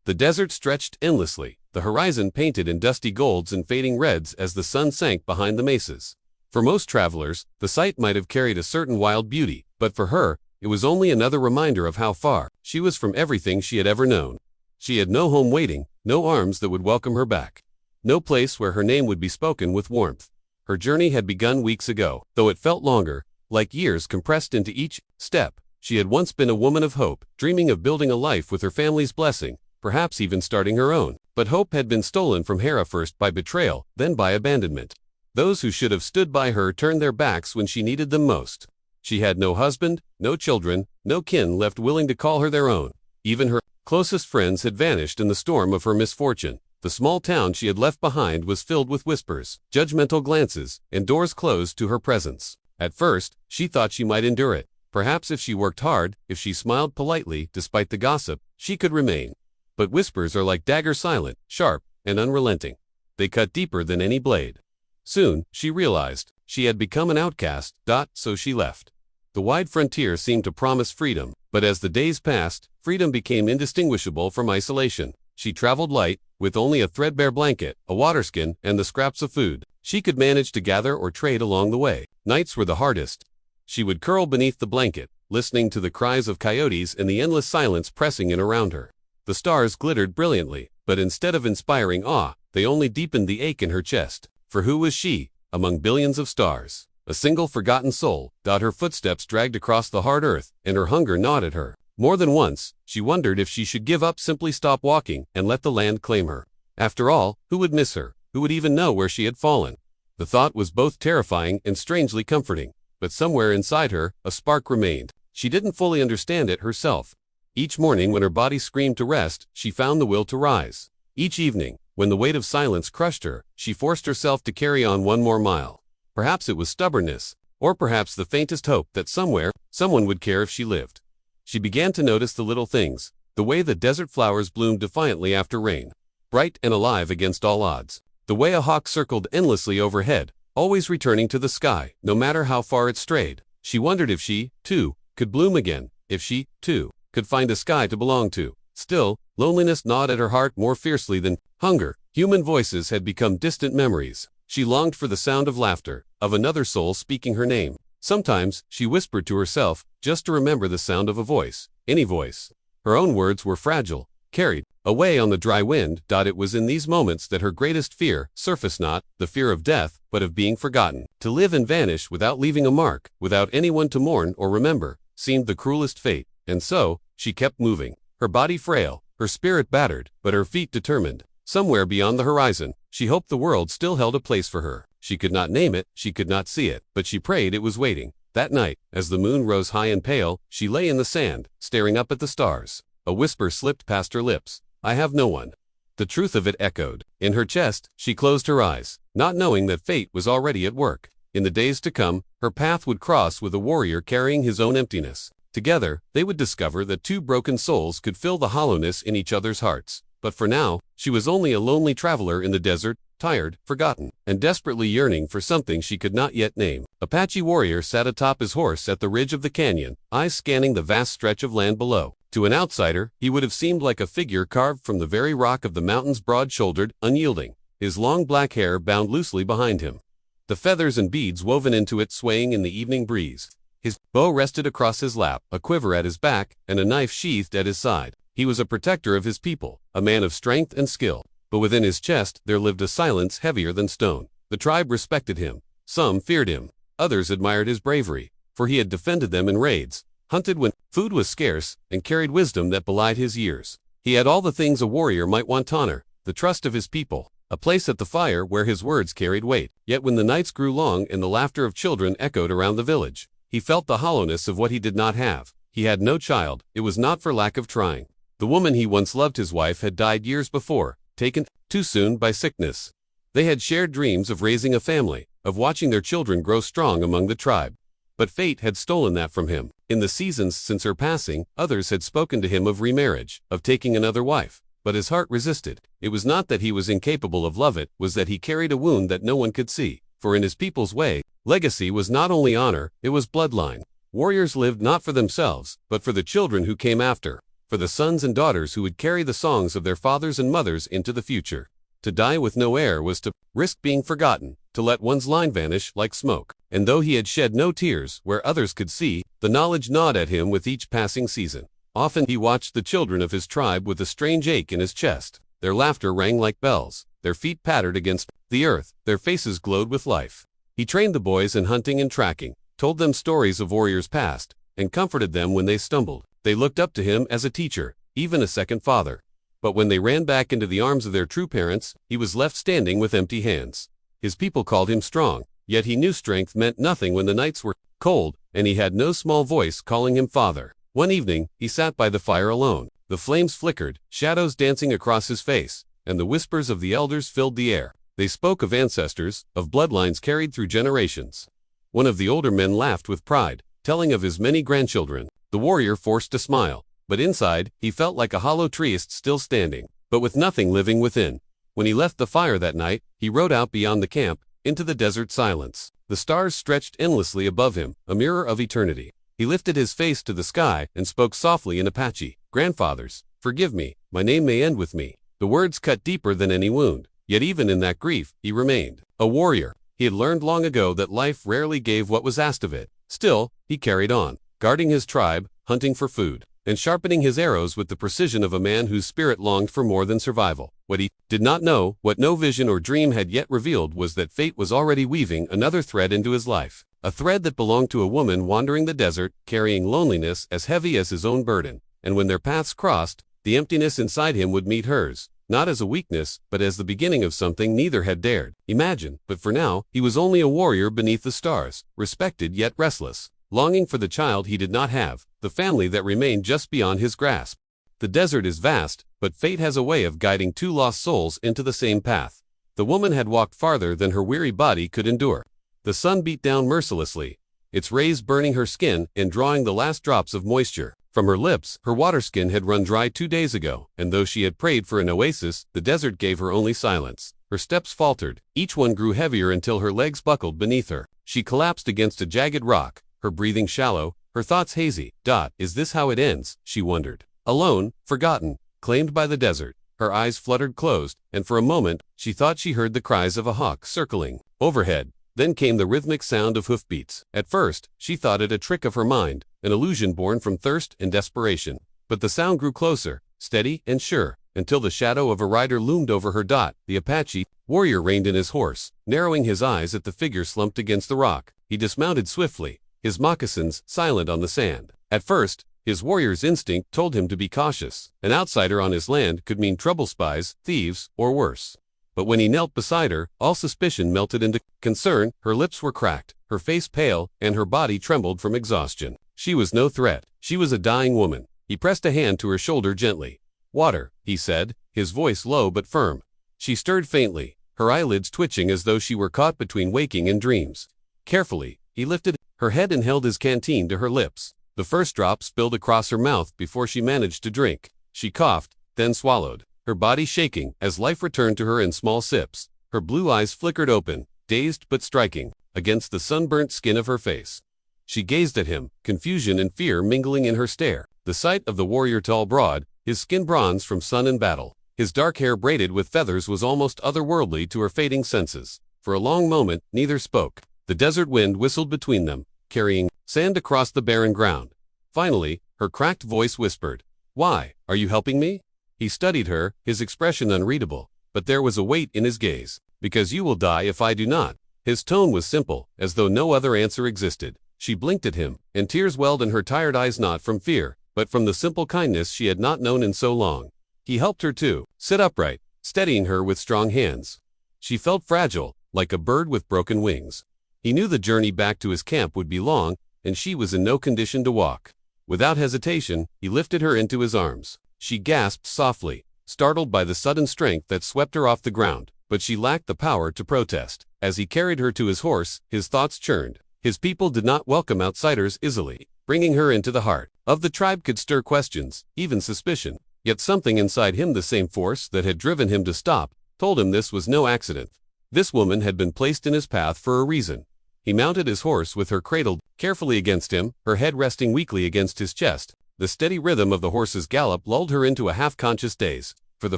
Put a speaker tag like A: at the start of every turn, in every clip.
A: The desert stretched endlessly, the horizon painted in dusty golds and fading reds as the sun sank behind the mesas. For most travelers, the sight might have carried a certain wild beauty, but for her, it was only another reminder of how far she was from everything she had ever known. She had no home waiting, no arms that would welcome her back, no place where her name would be spoken with warmth. Her journey had begun weeks ago, though it felt longer, like years compressed into each step. She had once been a woman of hope, dreaming of building a life with her family's blessing, perhaps even starting her own. But hope had been stolen from Hera, first by betrayal, then by abandonment. Those who should have stood by her turned their backs when she needed them most. She had no husband, no children, no kin left willing to call her their own. Even her closest friends had vanished in the storm of her misfortune. The small town she had left behind was filled with whispers, judgmental glances, and doors closed to her presence. At first, she thought she might endure it. Perhaps if she worked hard, if she smiled politely despite the gossip, she could remain. But whispers are like daggers, silent, sharp, and unrelenting. They cut deeper than any blade. Soon, she realized, she had become an outcast, so she left. The wide frontier seemed to promise freedom, but as the days passed, freedom became indistinguishable from isolation. She traveled light, with only a threadbare blanket, a waterskin, and the scraps of food she could manage to gather or trade along the way. Nights were the hardest. She would curl beneath the blanket, listening to the cries of coyotes and the endless silence pressing in around her. The stars glittered brilliantly, but instead of inspiring awe, they only deepened the ache in her chest. For who was she, among billions of stars? A single forgotten soul. Her footsteps dragged across the hard earth, and her hunger gnawed at her. More than once, she wondered if she should give up, simply stop walking, and let the land claim her. After all, who would miss her? Who would even know where she had fallen? The thought was both terrifying and strangely comforting. But somewhere inside her, a spark remained. She didn't fully understand it herself. Each morning when her body screamed to rest, she found the will to rise. Each evening, when the weight of silence crushed her, she forced herself to carry on one more mile. Perhaps it was stubbornness, or perhaps the faintest hope that somewhere, someone would care if she lived. She began to notice the little things, the way the desert flowers bloomed defiantly after rain, bright and alive against all odds. The way a hawk circled endlessly overhead, always returning to the sky, no matter how far it strayed. She wondered if she, too, could bloom again, if she, too, could find a sky to belong to. Still, loneliness gnawed at her heart more fiercely than hunger. Human voices had become distant memories. She longed for the sound of laughter, of another soul speaking her name. Sometimes, she whispered to herself, just to remember the sound of a voice, any voice. Her own words were fragile, carried away on the dry wind. It was in these moments that her greatest fear surfaced, not the fear of death, but of being forgotten. To live and vanish without leaving a mark, without anyone to mourn or remember, seemed the cruelest fate. And so, she kept moving, her body frail, her spirit battered, but her feet determined. Somewhere beyond the horizon, she hoped the world still held a place for her. She could not name it, she could not see it, but she prayed it was waiting. That night, as the moon rose high and pale, she lay in the sand, staring up at the stars. A whisper slipped past her lips. I have no one. The truth of it echoed in her chest. She closed her eyes, not knowing that fate was already at work. In the days to come, her path would cross with a warrior carrying his own emptiness. Together, they would discover that two broken souls could fill the hollowness in each other's hearts. But for now, she was only a lonely traveler in the desert, tired, forgotten, and desperately yearning for something she could not yet name. Apache warrior sat atop his horse at the ridge of the canyon, eyes scanning the vast stretch of land below. To an outsider, he would have seemed like a figure carved from the very rock of the mountains, broad-shouldered, unyielding, his long black hair bound loosely behind him, the feathers and beads woven into it swaying in the evening breeze. His bow rested across his lap, a quiver at his back, and a knife sheathed at his side. He was a protector of his people, a man of strength and skill. But within his chest there lived a silence heavier than stone. The tribe respected him. Some feared him. Others admired his bravery, for he had defended them in raids, hunted when food was scarce, and carried wisdom that belied his years. He had all the things a warrior might want: honor, the trust of his people, a place at the fire where his words carried weight. Yet when the nights grew long and the laughter of children echoed around the village, he felt the hollowness of what he did not have. He had no child. It was not for lack of trying. The woman he once loved, his wife, had died years before, taken too soon by sickness. They had shared dreams of raising a family, of watching their children grow strong among the tribe. But fate had stolen that from him. In the seasons since her passing, others had spoken to him of remarriage, of taking another wife. But his heart resisted. It was not that he was incapable of love, it was that he carried a wound that no one could see. For in his people's way, legacy was not only honor, it was bloodline. Warriors lived not for themselves, but for the children who came after. for the sons and daughters who would carry the songs of their fathers and mothers into the future. To die with no heir was to risk being forgotten, to let one's line vanish like smoke. And though he had shed no tears where others could see, the knowledge gnawed at him with each passing season. Often he watched the children of his tribe with a strange ache in his chest. Their laughter rang like bells, their feet pattered against the earth, their faces glowed with life. He trained the boys in hunting and tracking, told them stories of warriors past, and comforted them when they stumbled. They looked up to him as a teacher, even a second father. But when they ran back into the arms of their true parents, he was left standing with empty hands. His people called him strong, yet he knew strength meant nothing when the nights were cold, and he had no small voice calling him father. One evening, he sat by the fire alone. The flames flickered, shadows dancing across his face, and the whispers of the elders filled the air. They spoke of ancestors, of bloodlines carried through generations. One of the older men laughed with pride, telling of his many grandchildren. The warrior forced a smile, but inside, he felt like a hollow tree still standing, but with nothing living within. When he left the fire that night, he rode out beyond the camp, into the desert silence. The stars stretched endlessly above him, a mirror of eternity. He lifted his face to the sky and spoke softly in Apache. "Grandfathers, forgive me, my name may end with me." The words cut deeper than any wound, yet even in that grief, he remained a warrior. He had learned long ago that life rarely gave what was asked of it. Still, he carried on, guarding his tribe, hunting for food, and sharpening his arrows with the precision of a man whose spirit longed for more than survival. What he did not know, what no vision or dream had yet revealed, was that fate was already weaving another thread into his life. A thread that belonged to a woman wandering the desert, carrying loneliness as heavy as his own burden. And when their paths crossed, the emptiness inside him would meet hers, not as a weakness, but as the beginning of something neither had dared imagine. But for now, he was only a warrior beneath the stars, respected yet restless, longing for the child he did not have, the family that remained just beyond his grasp. The desert is vast, but fate has a way of guiding two lost souls into the same path. The woman had walked farther than her weary body could endure. The sun beat down mercilessly, its rays burning her skin and drawing the last drops of moisture from her lips. Her water skin had run dry 2 days ago, and though she had prayed for an oasis, the desert gave her only silence. Her steps faltered, each one grew heavier until her legs buckled beneath her. She collapsed against a jagged rock, her breathing shallow, her thoughts hazy. Is this how it ends? She wondered. Alone, forgotten, claimed by the desert. Her eyes fluttered closed, and for a moment, she thought she heard the cries of a hawk circling overhead. Then came the rhythmic sound of hoofbeats. At first, she thought it a trick of her mind, an illusion born from thirst and desperation. But the sound grew closer, steady and sure, until the shadow of a rider loomed over her. The Apache warrior reined in his horse, narrowing his eyes at the figure slumped against the rock. He dismounted swiftly, his moccasins silent on the sand. At first, his warrior's instinct told him to be cautious. An outsider on his land could mean trouble, spies, thieves, or worse. But when he knelt beside her, all suspicion melted into concern. Her lips were cracked, her face pale, and her body trembled from exhaustion. She was no threat. She was a dying woman. He pressed a hand to her shoulder gently. "Water," he said, his voice low but firm. She stirred faintly, her eyelids twitching as though she were caught between waking and dreams. Carefully, he lifted her head and held his canteen to her lips. The first drop spilled across her mouth before she managed to drink. She coughed, then swallowed, her body shaking as life returned to her in small sips. Her blue eyes flickered open, dazed but striking, against the sunburnt skin of her face. She gazed at him, confusion and fear mingling in her stare. The sight of the warrior, tall, broad, his skin bronze from sun and battle, his dark hair braided with feathers, was almost otherworldly to her fading senses. For a long moment, neither spoke. The desert wind whistled between them, carrying sand across the barren ground. Finally, her cracked voice whispered, "Why, are you helping me?" He studied her, his expression unreadable, but there was a weight in his gaze. "Because you will die if I do not." His tone was simple, as though no other answer existed. She blinked at him, and tears welled in her tired eyes, not from fear, but from the simple kindness she had not known in so long. He helped her to sit upright, steadying her with strong hands. She felt fragile, like a bird with broken wings. He knew the journey back to his camp would be long, and she was in no condition to walk. Without hesitation, he lifted her into his arms. She gasped softly, startled by the sudden strength that swept her off the ground, but she lacked the power to protest. As he carried her to his horse, his thoughts churned. His people did not welcome outsiders easily. Bringing her into the heart of the tribe could stir questions, even suspicion. Yet something inside him, the same force that had driven him to stop, told him this was no accident. This woman had been placed in his path for a reason. He mounted his horse with her cradled carefully against him, her head resting weakly against his chest, The steady rhythm of the horse's gallop lulled her into a half-conscious daze. For the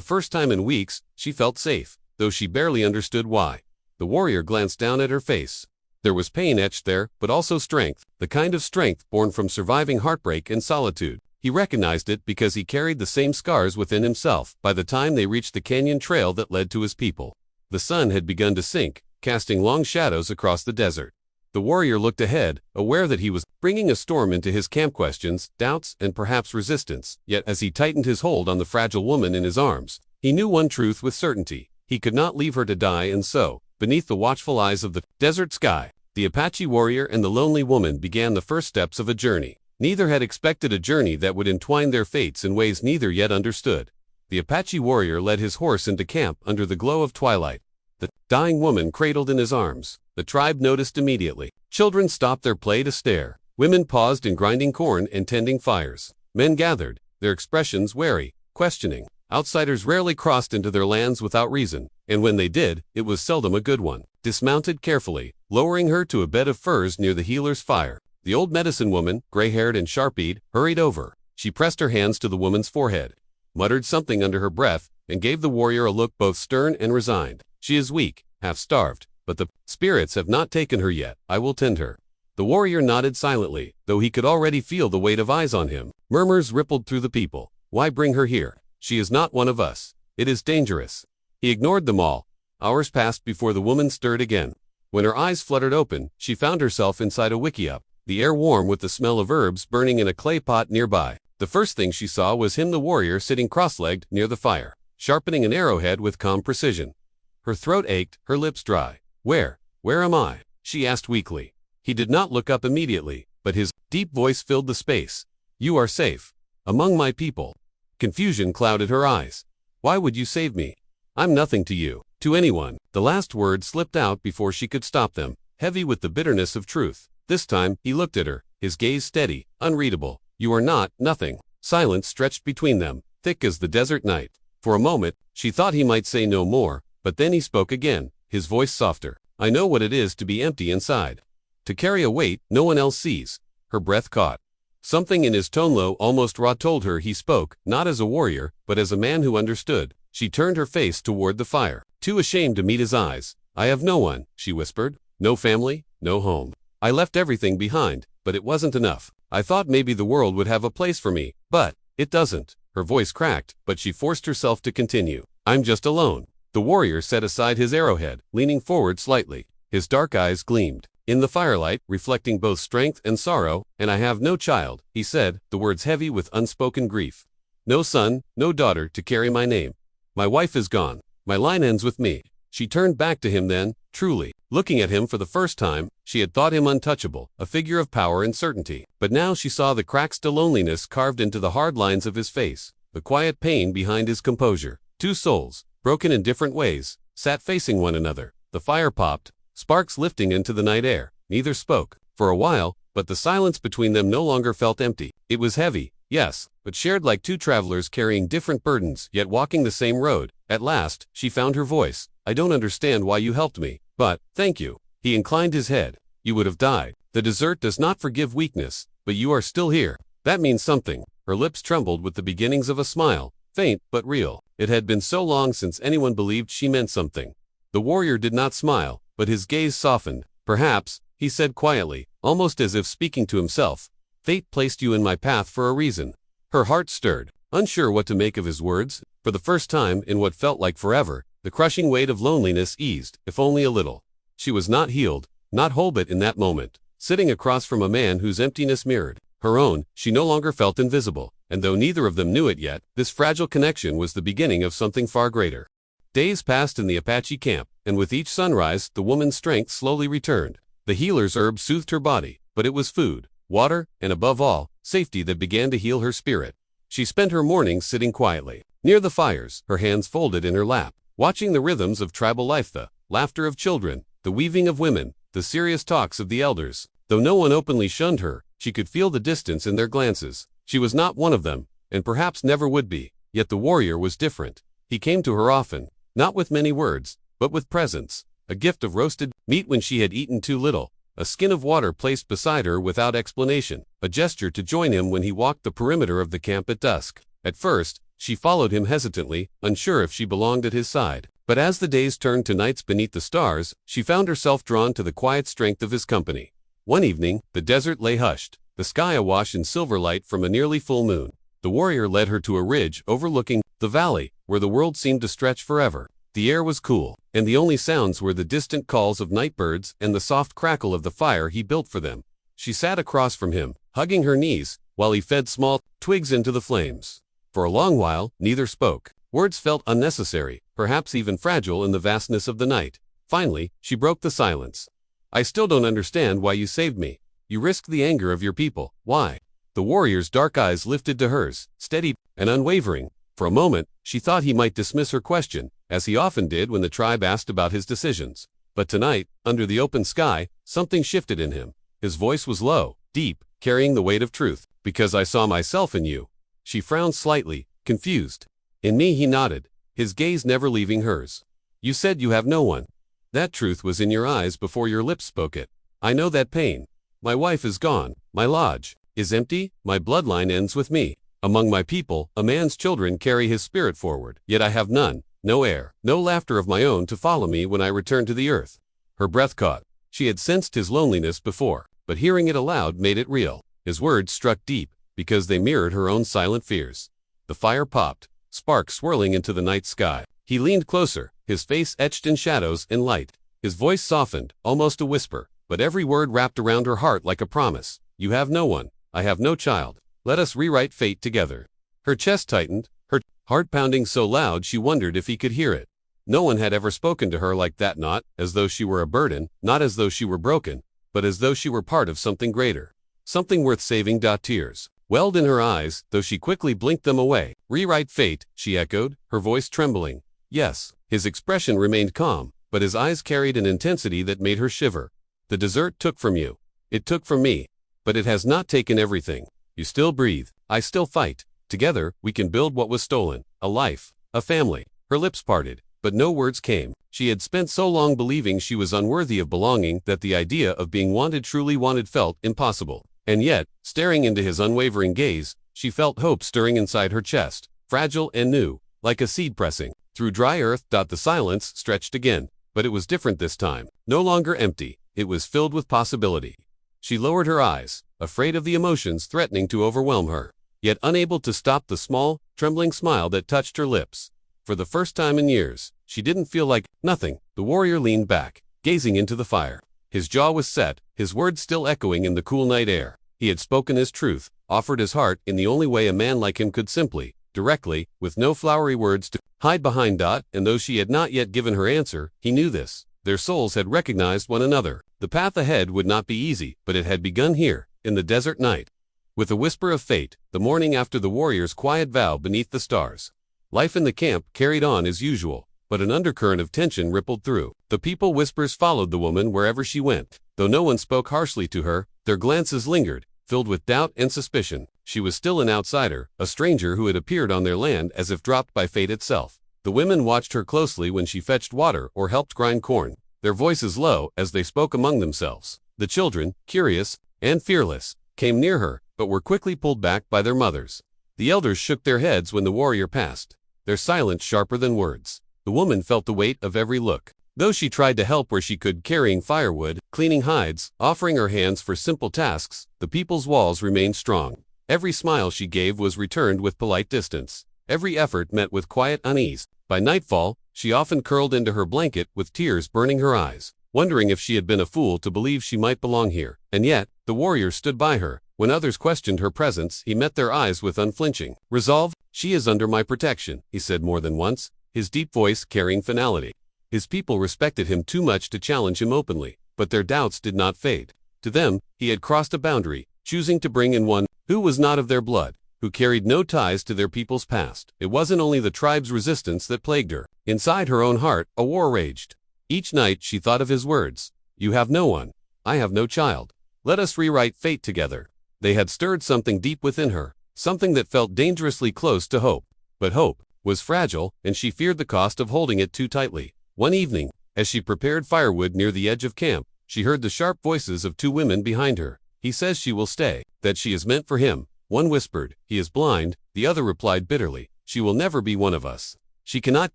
A: first time in weeks, she felt safe, though she barely understood why. The warrior glanced down at her face. There was pain etched there, but also strength, the kind of strength born from surviving heartbreak and solitude. He recognized it because he carried the same scars within himself by the time they reached the canyon trail that led to his people. The sun had begun to sink, casting long shadows across the desert. The warrior looked ahead, aware that he was bringing a storm into his camp. Questions, doubts, and perhaps resistance. Yet as he tightened his hold on the fragile woman in his arms, he knew one truth with certainty. He could not leave her to die, and so, beneath the watchful eyes of the desert sky, the Apache warrior and the lonely woman began the first steps of a journey. Neither had expected a journey that would entwine their fates in ways neither yet understood. The Apache warrior led his horse into camp under the glow of twilight. The dying woman cradled in his arms. The tribe noticed immediately. Children stopped their play to stare. Women paused in grinding corn and tending fires. Men gathered, their expressions wary, questioning. Outsiders rarely crossed into their lands without reason, and when they did, it was seldom a good one. Dismounted carefully, lowering her to a bed of furs near the healer's fire. The old medicine woman, gray-haired and sharp-eyed, hurried over. She pressed her hands to the woman's forehead, muttered something under her breath, and gave the warrior a look both stern and resigned. She is weak, half-starved, but the spirits have not taken her yet. I will tend her. The warrior nodded silently, though he could already feel the weight of eyes on him. Murmurs rippled through the people. Why bring her here? She is not one of us. It is dangerous. He ignored them all. Hours passed before the woman stirred again. When her eyes fluttered open, she found herself inside a wickiup, the air warm with the smell of herbs burning in a clay pot nearby. The first thing she saw was him, the warrior, sitting cross-legged near the fire, sharpening an arrowhead with calm precision. Her throat ached, her lips dry. Where am I? She asked weakly. He did not look up immediately, but his deep voice filled the space. You are safe. Among my people. Confusion clouded her eyes. Why would you save me? I'm nothing to you, to anyone. The last word slipped out before she could stop them, heavy with the bitterness of truth. This time, he looked at her, his gaze steady, unreadable. You are not, nothing. Silence stretched between them, thick as the desert night. For a moment, she thought he might say no more, but then he spoke again, his voice softer. I know what it is to be empty inside. To carry a weight no one else sees. Her breath caught. Something in his tone, low, almost raw, told her he spoke, not as a warrior, but as a man who understood. She turned her face toward the fire, too ashamed to meet his eyes. I have no one, she whispered. No family, no home. I left everything behind, but it wasn't enough. I thought maybe the world would have a place for me, but it doesn't. Her voice cracked, but she forced herself to continue. I'm just alone. The warrior set aside his arrowhead, leaning forward slightly. His dark eyes gleamed in the firelight, reflecting both strength and sorrow. And I have no child, he said, the words heavy with unspoken grief. No son, no daughter to carry my name. My wife is gone. My line ends with me. She turned back to him then, truly. Looking at him for the first time, she had thought him untouchable, a figure of power and certainty. But now she saw the cracks to loneliness carved into the hard lines of his face, the quiet pain behind his composure. Two souls, broken in different ways, sat facing one another. The fire popped, sparks lifting into the night air. Neither spoke, for a while, but the silence between them no longer felt empty. It was heavy, yes, but shared like two travelers carrying different burdens, yet walking the same road. At last, she found her voice. I don't understand why you helped me, but, thank you. He inclined his head. You would have died. The desert does not forgive weakness, but you are still here. That means something. Her lips trembled with the beginnings of a smile, faint but real. It had been so long since anyone believed she meant something. The warrior did not smile, but his gaze softened. Perhaps, he said quietly, almost as if speaking to himself, fate placed you in my path for a reason. Her heart stirred, unsure what to make of his words. For the first time in what felt like forever, the crushing weight of loneliness eased, if only a little. She was not healed, not whole, but in that moment, sitting across from a man whose emptiness mirrored her own, she no longer felt invisible. And though neither of them knew it yet, this fragile connection was the beginning of something far greater. Days passed in the Apache camp, and with each sunrise, the woman's strength slowly returned. The healer's herb soothed her body, but it was food, water, and above all, safety that began to heal her spirit. She spent her mornings sitting quietly, near the fires, her hands folded in her lap, watching the rhythms of tribal life, the laughter of children, the weaving of women, the serious talks of the elders. Though no one openly shunned her, she could feel the distance in their glances. She was not one of them, and perhaps never would be. Yet the warrior was different. He came to her often, not with many words, but with presence, a gift of roasted meat when she had eaten too little, a skin of water placed beside her without explanation, a gesture to join him when he walked the perimeter of the camp at dusk. At first, she followed him hesitantly, unsure if she belonged at his side. But as the days turned to nights beneath the stars, she found herself drawn to the quiet strength of his company. One evening, the desert lay hushed, the sky awash in silver light from a nearly full moon. The warrior led her to a ridge overlooking the valley, where the world seemed to stretch forever. The air was cool, and the only sounds were the distant calls of night birds and the soft crackle of the fire he built for them. She sat across from him, hugging her knees, while he fed small twigs into the flames. For a long while, neither spoke. Words felt unnecessary, perhaps even fragile in the vastness of the night. Finally, she broke the silence. "I still don't understand why you saved me. You risked the anger of your people. Why?" The warrior's dark eyes lifted to hers, steady and unwavering. For a moment, she thought he might dismiss her question, as he often did when the tribe asked about his decisions. But tonight, under the open sky, something shifted in him. His voice was low, deep, carrying the weight of truth. "Because I saw myself in you." She frowned slightly, confused. "In me," he nodded, his gaze never leaving hers. "You said you have no one. That truth was in your eyes before your lips spoke it. I know that pain. My wife is gone. My lodge is empty. My bloodline ends with me. Among my people, a man's children carry his spirit forward. Yet I have none, no air, no laughter of my own to follow me when I return to the earth." Her breath caught. She had sensed his loneliness before, but hearing it aloud made it real. His words struck deep, because they mirrored her own silent fears. The fire popped, sparks swirling into the night sky. He leaned closer, his face etched in shadows and light. His voice softened, almost a whisper, but every word wrapped around her heart like a promise. "You have no one. I have no child. Let us rewrite fate together." Her chest tightened, her heart pounding so loud she wondered if he could hear it. No one had ever spoken to her like that, not as though she were a burden, not as though she were broken, but as though she were part of something greater. Something worth saving. Tears welled in her eyes, though she quickly blinked them away. "Rewrite fate," she echoed, her voice trembling. "Yes." His expression remained calm, but his eyes carried an intensity that made her shiver. "The desert took from you. It took from me. But it has not taken everything. You still breathe. I still fight. Together, we can build what was stolen. A life. A family." Her lips parted, but no words came. She had spent so long believing she was unworthy of belonging that the idea of being wanted, truly wanted, felt impossible. And yet, staring into his unwavering gaze, she felt hope stirring inside her chest, fragile and new, like a seed pressing through dry earth. The silence stretched again, but it was different this time. No longer empty, it was filled with possibility. She lowered her eyes, afraid of the emotions threatening to overwhelm her, yet unable to stop the small, trembling smile that touched her lips. For the first time in years, she didn't feel like nothing. The warrior leaned back, gazing into the fire. His jaw was set, his words still echoing in the cool night air. He had spoken his truth, offered his heart in the only way a man like him could, simply, directly, with no flowery words to hide behind. And though she had not yet given her answer, he knew this. Their souls had recognized one another. The path ahead would not be easy, but it had begun here, in the desert night. With a whisper of fate, the morning after the warrior's quiet vow beneath the stars. Life in the camp carried on as usual, but an undercurrent of tension rippled through. The people whispers followed the woman wherever she went. Though no one spoke harshly to her, their glances lingered, filled with doubt and suspicion. She was still an outsider, a stranger who had appeared on their land as if dropped by fate itself. The women watched her closely when she fetched water or helped grind corn, their voices low as they spoke among themselves. The children, curious and fearless, came near her, but were quickly pulled back by their mothers. The elders shook their heads when the warrior passed, their silence sharper than words. The woman felt the weight of every look. Though she tried to help where she could, carrying firewood, cleaning hides, offering her hands for simple tasks, the people's walls remained strong. Every smile she gave was returned with polite distance. Every effort met with quiet unease. By nightfall, she often curled into her blanket with tears burning her eyes, wondering if she had been a fool to believe she might belong here. And yet, the warrior stood by her. When others questioned her presence, he met their eyes with unflinching resolve. "She is under my protection," he said more than once, his deep voice carrying finality. His people respected him too much to challenge him openly, but their doubts did not fade. To them, he had crossed a boundary, choosing to bring in one who was not of their blood, who carried no ties to their people's past. It wasn't only the tribe's resistance that plagued her. Inside her own heart, a war raged. Each night she thought of his words. "You have no one. I have no child. Let us rewrite fate together." They had stirred something deep within her, something that felt dangerously close to hope. But hope was fragile, and she feared the cost of holding it too tightly. One evening, as she prepared firewood near the edge of camp, she heard the sharp voices of two women behind her. He says she will stay, that she is meant for him. One whispered, he is blind. The other replied bitterly, she will never be one of us. She cannot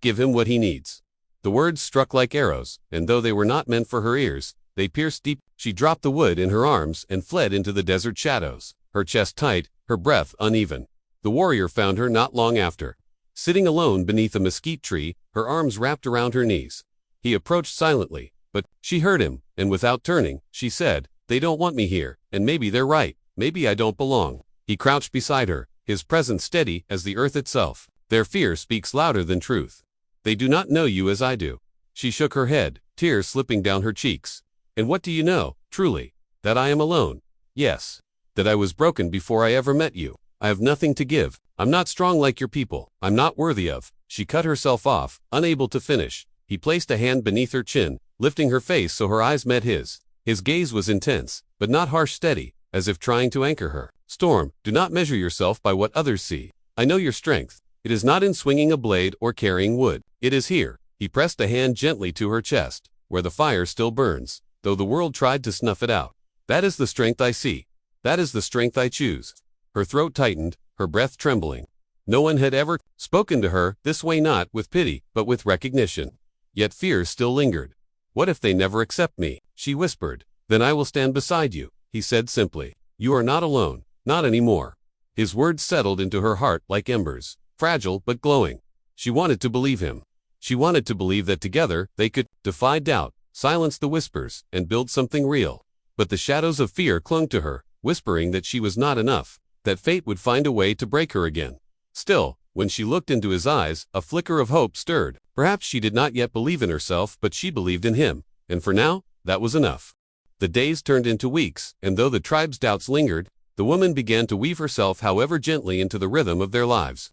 A: give him what he needs. The words struck like arrows, and though they were not meant for her ears, they pierced deep. She dropped the wood in her arms and fled into the desert shadows, her chest tight, her breath uneven. The warrior found her not long after, sitting alone beneath a mesquite tree, her arms wrapped around her knees. He approached silently, but she heard him, and without turning, she said, they don't want me here, and maybe they're right, maybe I don't belong. He crouched beside her, his presence steady as the earth itself. Their fear speaks louder than truth. They do not know you as I do. She shook her head, tears slipping down her cheeks. And what do you know, truly? That I am alone. Yes. That I was broken before I ever met you. I have nothing to give. I'm not strong like your people. I'm not worthy of. She cut herself off, unable to finish. He placed a hand beneath her chin, lifting her face so her eyes met his. His gaze was intense, but not harsh, steady, as if trying to anchor her. Storm, do not measure yourself by what others see. I know your strength. It is not in swinging a blade or carrying wood. It is here. He pressed a hand gently to her chest, where the fire still burns, though the world tried to snuff it out. That is the strength I see. That is the strength I choose. Her throat tightened, her breath trembling. No one had ever spoken to her this way, not with pity, but with recognition. Yet fear still lingered. What if they never accept me? She whispered. Then I will stand beside you, he said simply. You are not alone, not anymore. His words settled into her heart like embers, fragile but glowing. She wanted to believe him. She wanted to believe that together they could defy doubt, silence the whispers, and build something real. But the shadows of fear clung to her, whispering that she was not enough, that fate would find a way to break her again. Still, when she looked into his eyes, a flicker of hope stirred. Perhaps she did not yet believe in herself, but she believed in him, and for now, that was enough. The days turned into weeks, and though the tribe's doubts lingered, the woman began to weave herself however gently into the rhythm of their lives.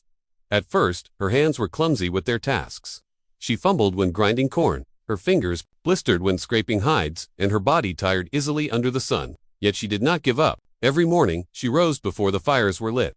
A: At first, her hands were clumsy with their tasks. She fumbled when grinding corn, her fingers blistered when scraping hides, and her body tired easily under the sun. Yet she did not give up. Every morning, she rose before the fires were lit,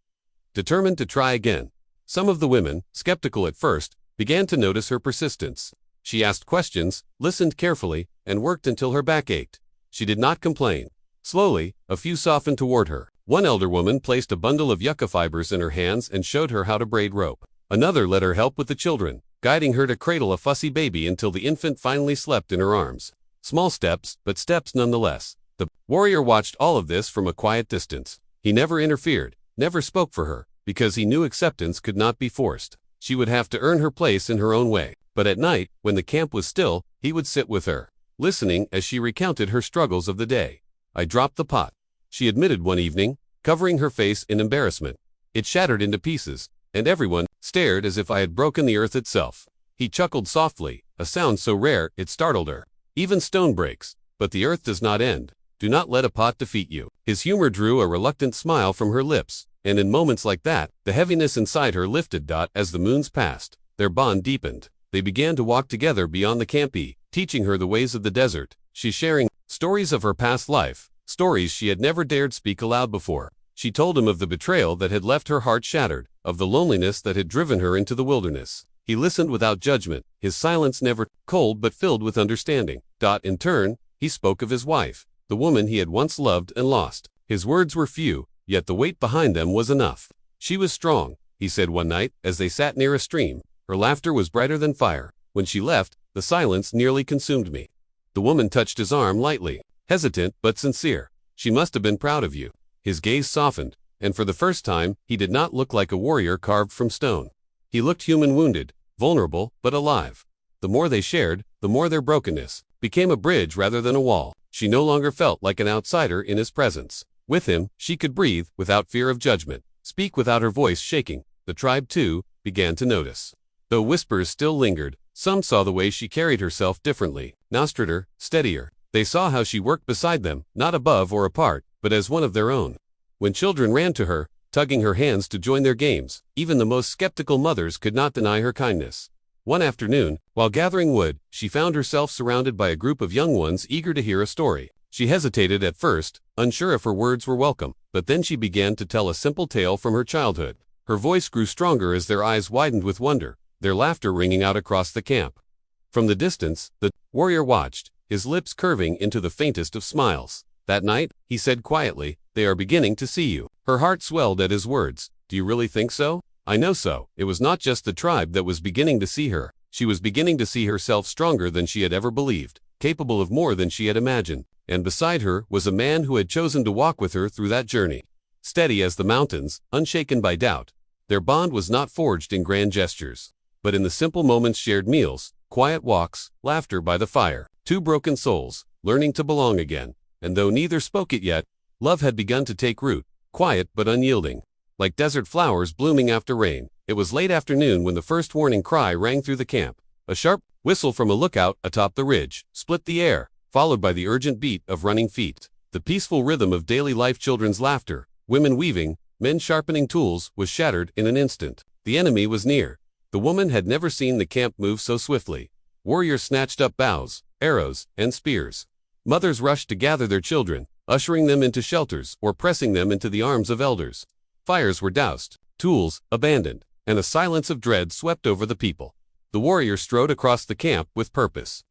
A: determined to try again. Some of the women, skeptical at first, began to notice her persistence. She asked questions, listened carefully, and worked until her back ached. She did not complain. Slowly, a few softened toward her. One elder woman placed a bundle of yucca fibers in her hands and showed her how to braid rope. Another let her help with the children, guiding her to cradle a fussy baby until the infant finally slept in her arms. Small steps, but steps nonetheless. The warrior watched all of this from a quiet distance. He never interfered, never spoke for her, because he knew acceptance could not be forced. She would have to earn her place in her own way. But at night, when the camp was still, he would sit with her, listening as she recounted her struggles of the day. I dropped the pot, she admitted one evening, covering her face in embarrassment. It shattered into pieces, and everyone stared as if I had broken the earth itself. He chuckled softly, a sound so rare it startled her. Even stone breaks, but the earth does not end. Do not let a pot defeat you. His humor drew a reluctant smile from her lips, and in moments like that, the heaviness inside her lifted. As the moons passed, their bond deepened. They began to walk together beyond the campi, teaching her the ways of the desert. She sharing stories of her past life, stories she had never dared speak aloud before. She told him of the betrayal that had left her heart shattered, of the loneliness that had driven her into the wilderness. He listened without judgment, his silence never cold but filled with understanding. In turn, he spoke of his wife, the woman he had once loved and lost. His words were few, yet the weight behind them was enough. She was strong, he said one night, as they sat near a stream. Her laughter was brighter than fire. When she left, the silence nearly consumed me. The woman touched his arm lightly, hesitant but sincere. She must have been proud of you. His gaze softened, and for the first time, he did not look like a warrior carved from stone. He looked human, wounded, vulnerable, but alive. The more they shared, the more their brokenness became a bridge rather than a wall. She no longer felt like an outsider in his presence. With him, she could breathe without fear of judgment, speak without her voice shaking. The tribe, too, began to notice. Though whispers still lingered, some saw the way she carried herself differently, now straighter, steadier. They saw how she worked beside them, not above or apart, but as one of their own. When children ran to her, tugging her hands to join their games, even the most skeptical mothers could not deny her kindness. One afternoon, while gathering wood, she found herself surrounded by a group of young ones eager to hear a story. She hesitated at first, unsure if her words were welcome, but then she began to tell a simple tale from her childhood. Her voice grew stronger as their eyes widened with wonder, their laughter ringing out across the camp. From the distance, the warrior watched, his lips curving into the faintest of smiles. That night, he said quietly, "They are beginning to see you." Her heart swelled at his words. "Do you really think so?" "I know so." It was not just the tribe that was beginning to see her. She was beginning to see herself stronger than she had ever believed, capable of more than she had imagined. And beside her was a man who had chosen to walk with her through that journey. Steady as the mountains, unshaken by doubt. Their bond was not forged in grand gestures, but in the simple moments, shared meals, quiet walks, laughter by the fire. Two broken souls, learning to belong again. And though neither spoke it yet, love had begun to take root, quiet but unyielding, like desert flowers blooming after rain. It was late afternoon when the first warning cry rang through the camp. A sharp whistle from a lookout atop the ridge split the air, followed by the urgent beat of running feet. The peaceful rhythm of daily life, children's laughter, women weaving, men sharpening tools, was shattered in an instant. The enemy was near. The woman had never seen the camp move so swiftly. Warriors snatched up bows, arrows, and spears. Mothers rushed to gather their children, ushering them into shelters or pressing them into the arms of elders. Fires were doused, tools abandoned, and a silence of dread swept over the people. The warrior strode across the camp with purpose,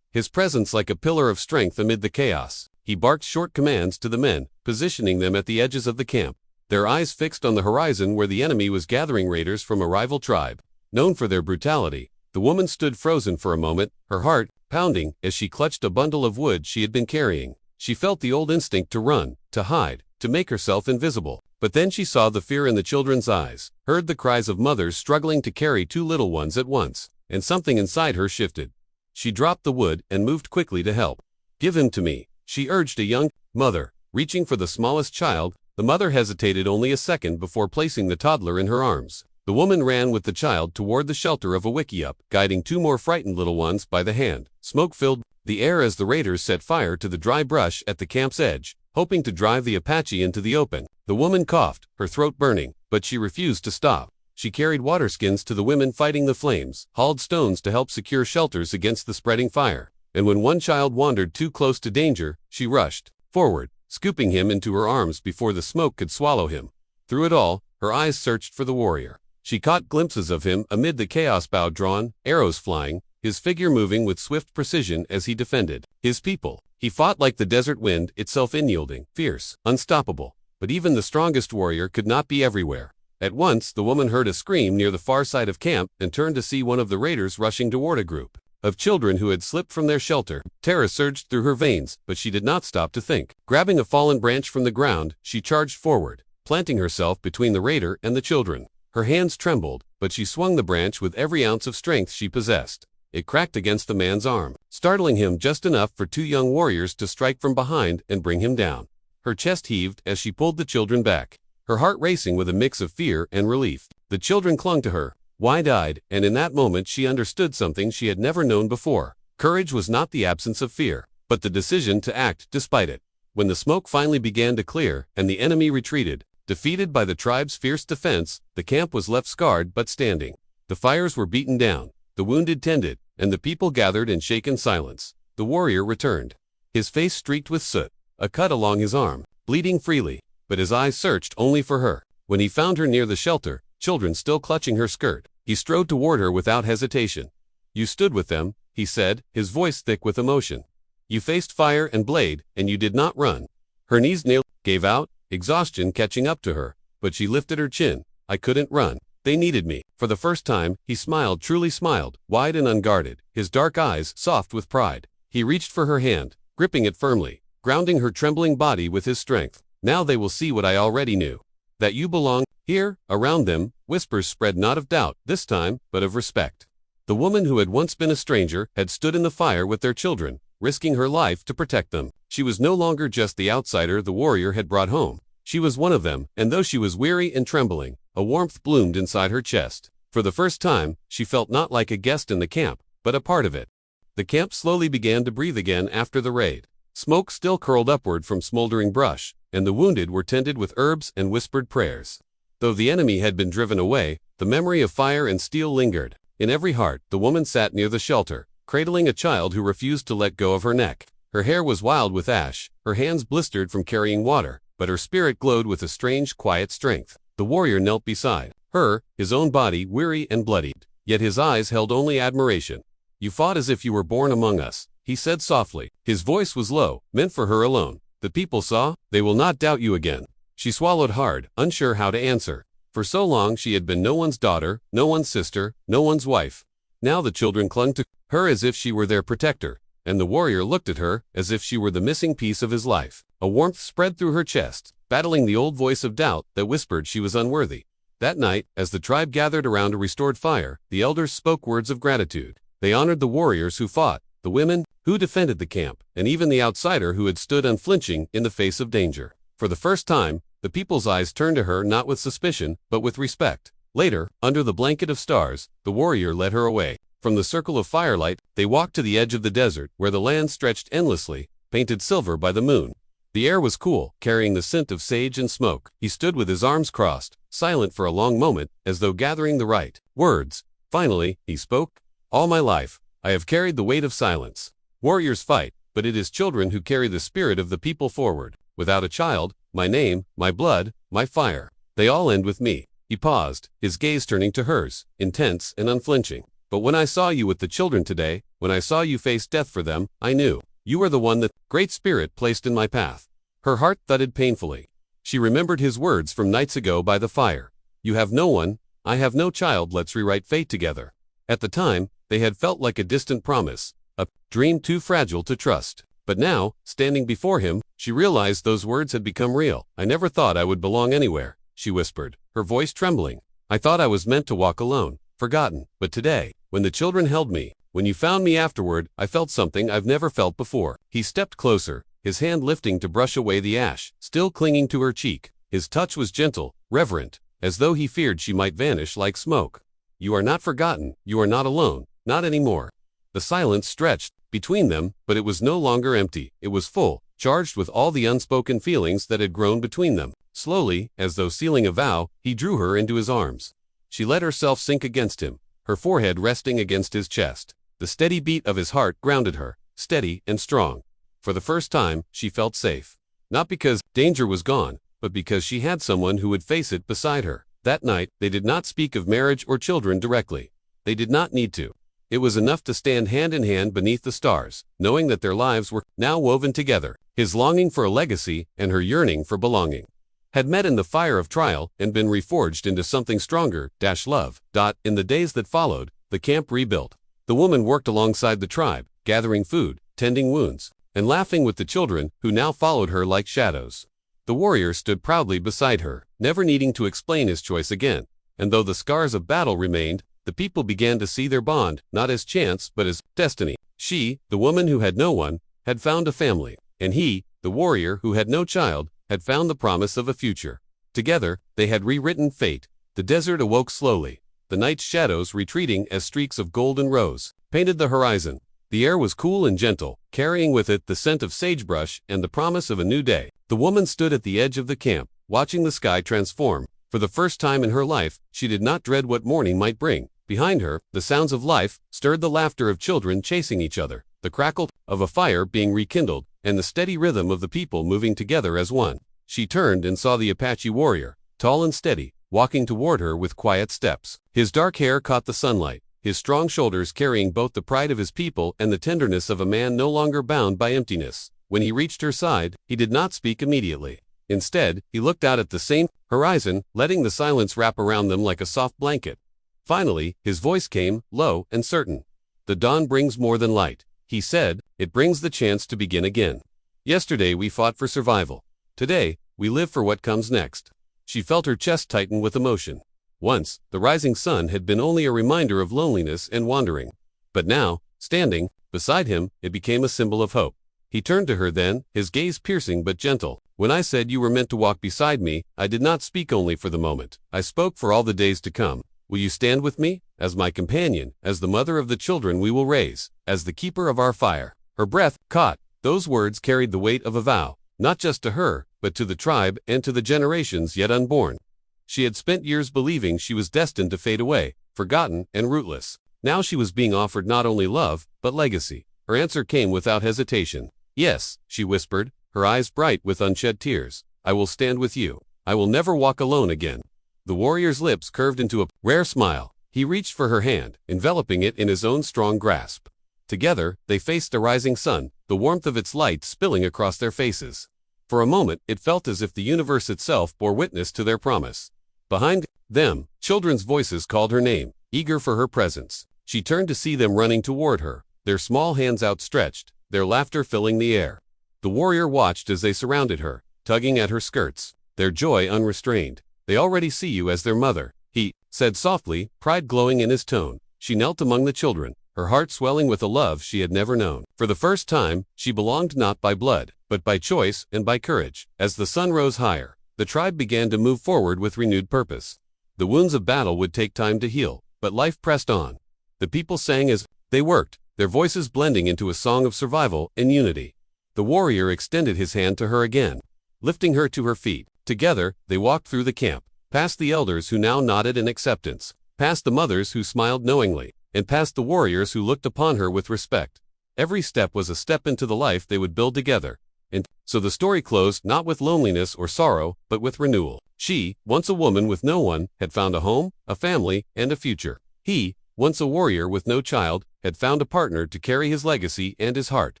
A: his presence like a pillar of strength amid the chaos. He barked short commands to the men, positioning them at the edges of the camp, their eyes fixed on the horizon where the enemy was gathering. Raiders from a rival tribe, known for their brutality. The woman stood frozen for a moment, her heart pounding as she clutched a bundle of wood she had been carrying. She felt the old instinct to run, to hide, to make herself invisible. But then she saw the fear in the children's eyes, heard the cries of mothers struggling to carry two little ones at once, and something inside her shifted. She dropped the wood and moved quickly to help. "Give him to me," she urged a young mother, reaching for the smallest child. The mother hesitated only a second before placing the toddler in her arms. The woman ran with the child toward the shelter of a wickiup, guiding two more frightened little ones by the hand. Smoke filled the air as the raiders set fire to the dry brush at the camp's edge, hoping to drive the Apache into the open. The woman coughed, her throat burning, but she refused to stop. She carried water skins to the women fighting the flames, hauled stones to help secure shelters against the spreading fire. And when one child wandered too close to danger, she rushed forward, scooping him into her arms before the smoke could swallow him. Through it all, her eyes searched for the warrior. She caught glimpses of him amid the chaos, bow drawn, arrows flying, his figure moving with swift precision as he defended his people. He fought like the desert wind, itself unyielding, fierce, unstoppable. But even the strongest warrior could not be everywhere. At once, the woman heard a scream near the far side of camp and turned to see one of the raiders rushing toward a group of children who had slipped from their shelter. Terror surged through her veins, but she did not stop to think. Grabbing a fallen branch from the ground, she charged forward, planting herself between the raider and the children. Her hands trembled, but she swung the branch with every ounce of strength she possessed. It cracked against the man's arm, startling him just enough for two young warriors to strike from behind and bring him down. Her chest heaved as she pulled the children back, her heart racing with a mix of fear and relief. The children clung to her, wide-eyed, and in that moment she understood something she had never known before. Courage was not the absence of fear, but the decision to act despite it. When the smoke finally began to clear and the enemy retreated, defeated by the tribe's fierce defense, the camp was left scarred but standing. The fires were beaten down, the wounded tended, and the people gathered in shaken silence. The warrior returned, his face streaked with soot, a cut along his arm, bleeding freely, but his eyes searched only for her. When he found her near the shelter, children still clutching her skirt, he strode toward her without hesitation. "You stood with them," he said, his voice thick with emotion. "You faced fire and blade, and you did not run." Her knees gave out, exhaustion catching up to her, but she lifted her chin. "I couldn't run. They needed me." For the first time, he smiled, truly smiled, wide and unguarded, his dark eyes soft with pride. He reached for her hand, gripping it firmly, grounding her trembling body with his strength. "Now they will see what I already knew. That you belong here." Around them, whispers spread, not of doubt this time, but of respect. The woman who had once been a stranger had stood in the fire with their children, risking her life to protect them. She was no longer just the outsider the warrior had brought home. She was one of them, and though she was weary and trembling, a warmth bloomed inside her chest. For the first time, she felt not like a guest in the camp, but a part of it. The camp slowly began to breathe again after the raid. Smoke still curled upward from smoldering brush, and the wounded were tended with herbs and whispered prayers. Though the enemy had been driven away, the memory of fire and steel lingered. In every heart, the woman sat near the shelter, cradling a child who refused to let go of her neck. Her hair was wild with ash, her hands blistered from carrying water, but her spirit glowed with a strange, quiet strength. The warrior knelt beside her, his own body weary and bloodied, yet his eyes held only admiration. "You fought as if you were born among us," he said softly. His voice was low, meant for her alone. The people saw, they will not doubt you again. She swallowed hard, unsure how to answer. For so long she had been no one's daughter, no one's sister, no one's wife. Now the children clung to her as if she were their protector, and the warrior looked at her as if she were the missing piece of his life. A warmth spread through her chest, battling the old voice of doubt that whispered she was unworthy. That night, as the tribe gathered around a restored fire, the elders spoke words of gratitude. They honored the warriors who fought, the women who defended the camp, and even the outsider who had stood unflinching in the face of danger. For the first time, the people's eyes turned to her not with suspicion, but with respect. Later, under the blanket of stars, the warrior led her away. From the circle of firelight, they walked to the edge of the desert, where the land stretched endlessly, painted silver by the moon. The air was cool, carrying the scent of sage and smoke. He stood with his arms crossed, silent for a long moment, as though gathering the right words. Finally, he spoke. All my life, I have carried the weight of silence. Warriors fight, but it is children who carry the spirit of the people forward. Without a child, my name, my blood, my fire, they all end with me. He paused, his gaze turning to hers, intense and unflinching. But when I saw you with the children today, when I saw you face death for them, I knew. You are the one that Great Spirit placed in my path. Her heart thudded painfully. She remembered his words from nights ago by the fire. You have no one, I have no child, let's rewrite fate together. At the time, they had felt like a distant promise, a dream too fragile to trust. But now, standing before him, she realized those words had become real. I never thought I would belong anywhere, she whispered, her voice trembling. I thought I was meant to walk alone, forgotten. But today, when the children held me, when you found me afterward, I felt something I've never felt before. He stepped closer, his hand lifting to brush away the ash, still clinging to her cheek. His touch was gentle, reverent, as though he feared she might vanish like smoke. You are not forgotten, you are not alone, not anymore. The silence stretched between them, but it was no longer empty. It was full, charged with all the unspoken feelings that had grown between them. Slowly, as though sealing a vow, he drew her into his arms. She let herself sink against him, her forehead resting against his chest. The steady beat of his heart grounded her, steady and strong. For the first time, she felt safe. Not because danger was gone, but because she had someone who would face it beside her. That night, they did not speak of marriage or children directly. They did not need to. It was enough to stand hand in hand beneath the stars, knowing that their lives were now woven together. His longing for a legacy and her yearning for belonging had met in the fire of trial and been reforged into something stronger, love. In the days that followed, the camp rebuilt. The woman worked alongside the tribe, gathering food, tending wounds, and laughing with the children who now followed her like shadows. The warrior stood proudly beside her, never needing to explain his choice again. And though the scars of battle remained, the people began to see their bond, not as chance, but as destiny. She, the woman who had no one, had found a family, and he, the warrior who had no child, had found the promise of a future. Together, they had rewritten fate. The desert awoke slowly. The night's shadows, retreating as streaks of golden rose, painted the horizon. The air was cool and gentle, carrying with it the scent of sagebrush and the promise of a new day. The woman stood at the edge of the camp, watching the sky transform. For the first time in her life, she did not dread what morning might bring. Behind her, the sounds of life stirred, the laughter of children chasing each other, the crackle of a fire being rekindled, and the steady rhythm of the people moving together as one. She turned and saw the Apache warrior, tall and steady, walking toward her with quiet steps. His dark hair caught the sunlight, his strong shoulders carrying both the pride of his people and the tenderness of a man no longer bound by emptiness. When he reached her side, he did not speak immediately. Instead, he looked out at the same horizon, letting the silence wrap around them like a soft blanket. Finally, his voice came, low and certain. The dawn brings more than light, he said. It brings the chance to begin again. Yesterday we fought for survival. Today, we live for what comes next. She felt her chest tighten with emotion. Once, the rising sun had been only a reminder of loneliness and wandering. But now, standing beside him, it became a symbol of hope. He turned to her then, his gaze piercing but gentle. When I said you were meant to walk beside me, I did not speak only for the moment. I spoke for all the days to come. Will you stand with me? As my companion, as the mother of the children we will raise, as the keeper of our fire. Her breath caught. Those words carried the weight of a vow, not just to her, but to the tribe and to the generations yet unborn. She had spent years believing she was destined to fade away, forgotten and rootless. Now she was being offered not only love, but legacy. Her answer came without hesitation. Yes, she whispered, her eyes bright with unshed tears. I will stand with you. I will never walk alone again. The warrior's lips curved into a rare smile. He reached for her hand, enveloping it in his own strong grasp. Together, they faced the rising sun, the warmth of its light spilling across their faces. For a moment, it felt as if the universe itself bore witness to their promise. Behind them, children's voices called her name, eager for her presence. She turned to see them running toward her, their small hands outstretched, their laughter filling the air. The warrior watched as they surrounded her, tugging at her skirts, their joy unrestrained. "They already see you as their mother," he said softly, pride glowing in his tone. She knelt among the children, her heart swelling with a love she had never known. For the first time, she belonged not by blood, but by choice and by courage. As the sun rose higher, the tribe began to move forward with renewed purpose. The wounds of battle would take time to heal, but life pressed on. The people sang as they worked, their voices blending into a song of survival and unity. The warrior extended his hand to her again, lifting her to her feet. Together, they walked through the camp, past the elders who now nodded in acceptance, past the mothers who smiled knowingly, and past the warriors who looked upon her with respect. Every step was a step into the life they would build together. And so the story closed not with loneliness or sorrow, but with renewal. She, once a woman with no one, had found a home, a family, and a future. He, once a warrior with no child, had found a partner to carry his legacy and his heart.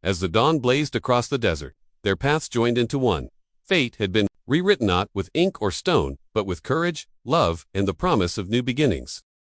A: As the dawn blazed across the desert, their paths joined into one. Fate had been rewritten not with ink or stone, but with courage, love, and the promise of new beginnings.